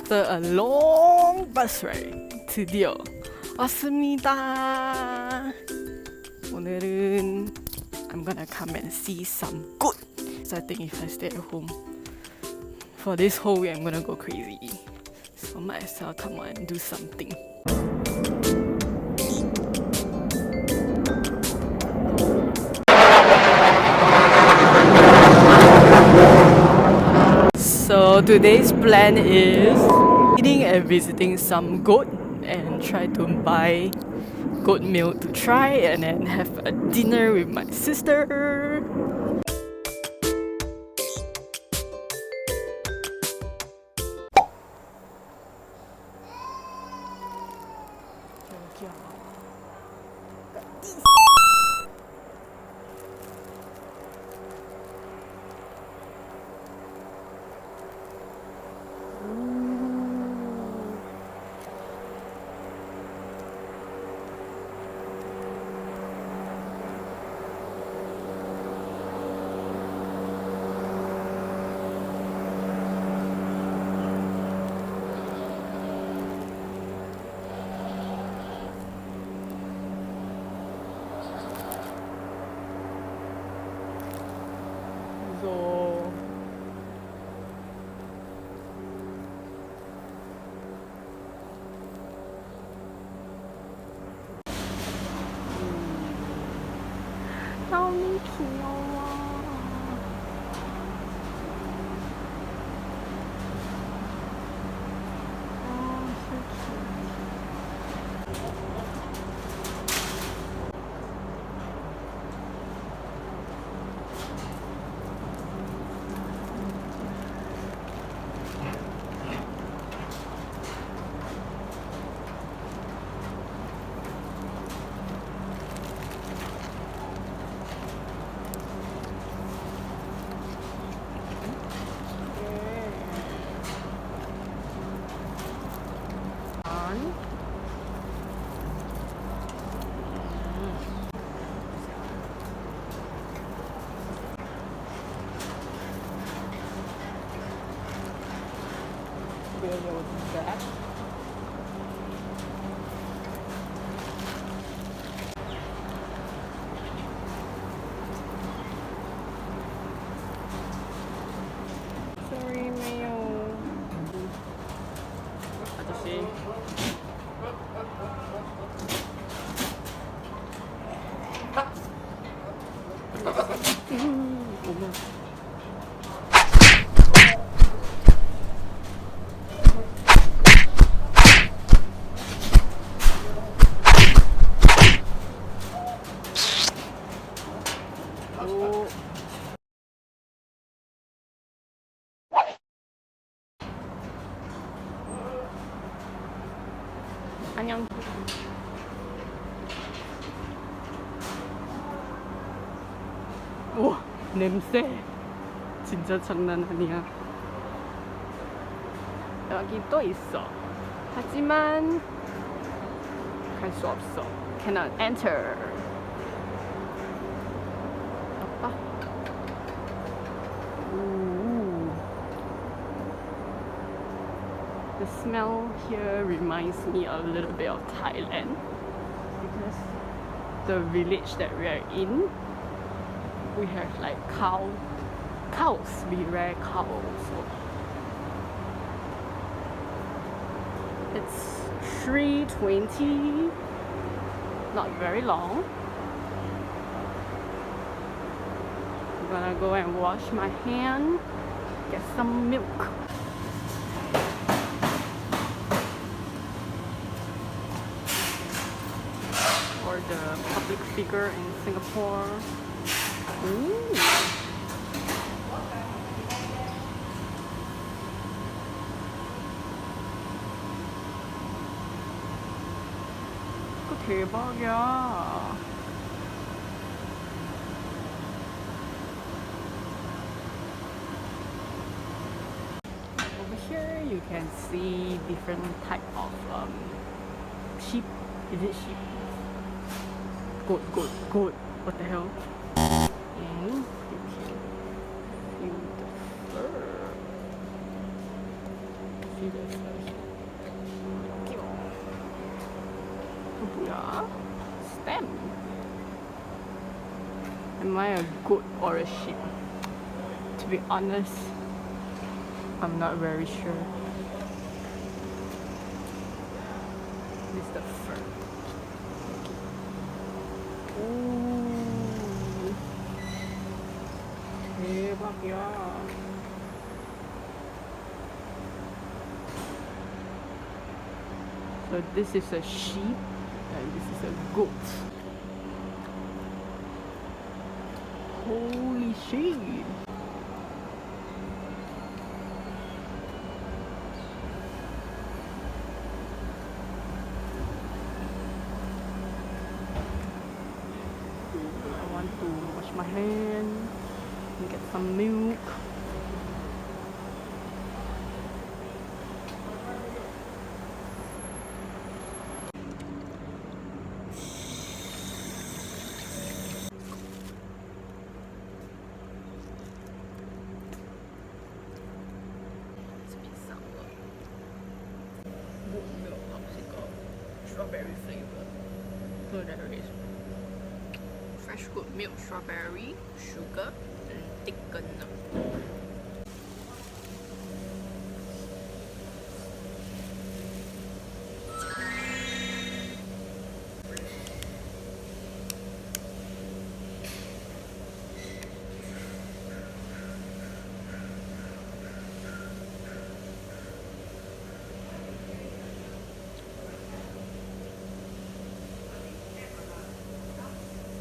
After a long bus ride, 드디어 왔습니다. 오늘은 I'm gonna come and see some good. So I think if I stay at home for this whole week, I'm gonna go crazy. So might as well come on and do something. So today's plan is eating and visiting some goat and try to buy goat milk to try and then have a dinner with my sister. 무서워. 너무 귀여워. Really, what's that? Sorry, mayo. 아저씨. 어머. 안녕. 오, 냄새 진짜 장난 아니야. 여기 또 있어. 하지만 갈 수 없어. Cannot enter. 아빠. The smell here reminds me a little bit of Thailand because the village that we are in, we have like cows. We rear cows. So it's 3:20, not very long. I'm gonna go and wash my hand, get some milk. The public figure in Singapore. Ooh. 그거 대박이야. Over here you can see different type of sheep. Is it sheep? Goat. What the hell? And you can feel the fur. See the fur Yeah. Stem. Am I a goat or a sheep? To be honest, I'm not very sure. This is the fur. Ooh. 대박이야. So this is a sheep and this is a goat. Holy shit! I want to wash my hands and get some milk. Milk popsicle, strawberry flavor. So there is fresh goat milk, strawberry, sugar, and thickener.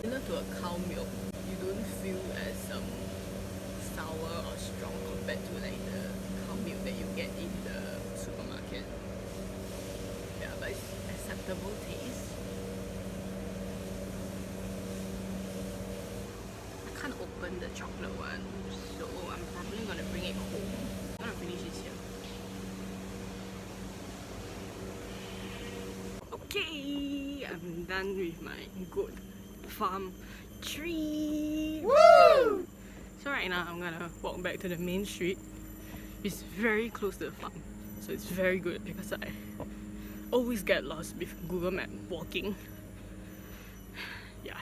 Similar to a cow milk, you don't feel as sour or strong compared to like the cow milk that you get in the supermarket. Yeah, but it's acceptable taste. I can't open the chocolate one, so I'm probably gonna bring it home. I'm gonna finish this here. Okay, I'm done with my goat farm tree. Woo! So right now I'm gonna walk back to the main street. It's very close to the farm, so it's very good because I always get lost with Google Map walking. Yeah,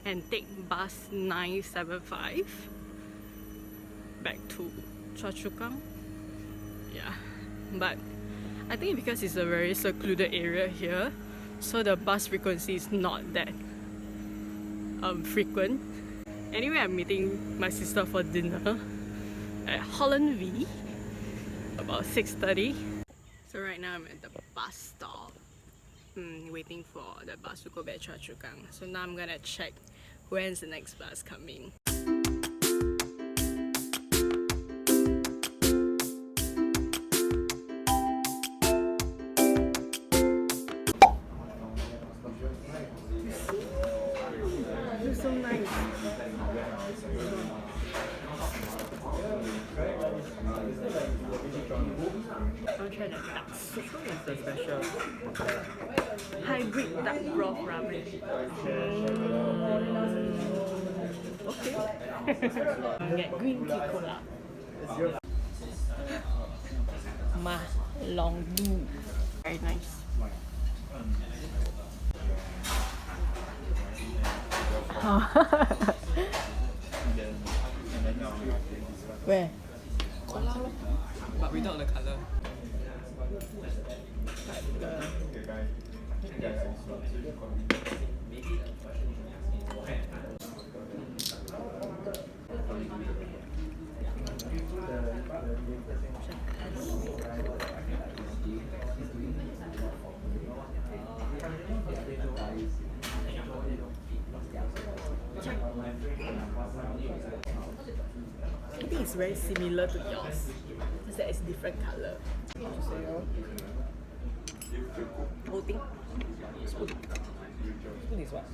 and take bus 975 back to Choa Chu Kang. Yeah, but I think because it's a very secluded area here, so the bus frequency is not that frequent. Anyway, I'm meeting my sister for dinner at Holland V about 6:30. So right now I'm at the bus stop, waiting for the bus to go back to Choa Chu Kang. So now I'm gonna check when's the next bus coming. It's so nice. I'll try the duck soup. It's the special hybrid duck broth ramen. Okay. I'll get green tea cola. Ma long du. Very nice. Where? But without the colour. I think it's very similar to yours, just that it's different colour. Whole thing? Spoon is what?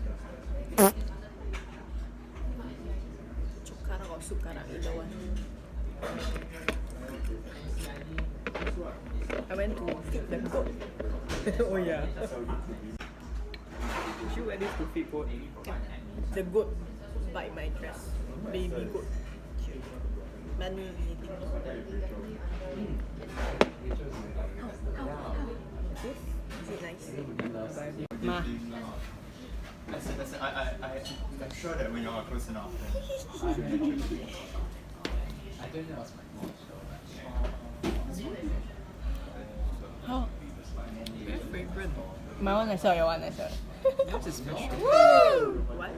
Chokara or sukara, either one. I went to feed the goat. Oh yeah. You went this to feed goat. The goat bite my dress. Baby goat. Manually eating. Is Nice. Ma. Listen, I'm sure that when you're close enough, How? Very fragrant. My one nicer or your one nicer? Yours is special. What?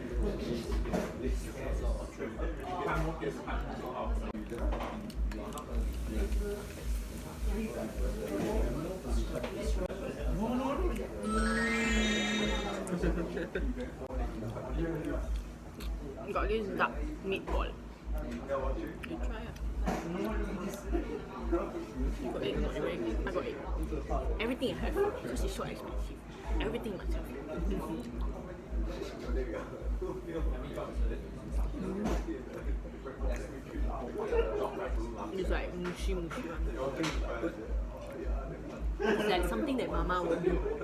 Got this duck meatball. You try it. You got egg, not your egg. I got egg. Everything I have because it's so expensive. Everything must have. It's like mushy one. It's like something that Mama would do.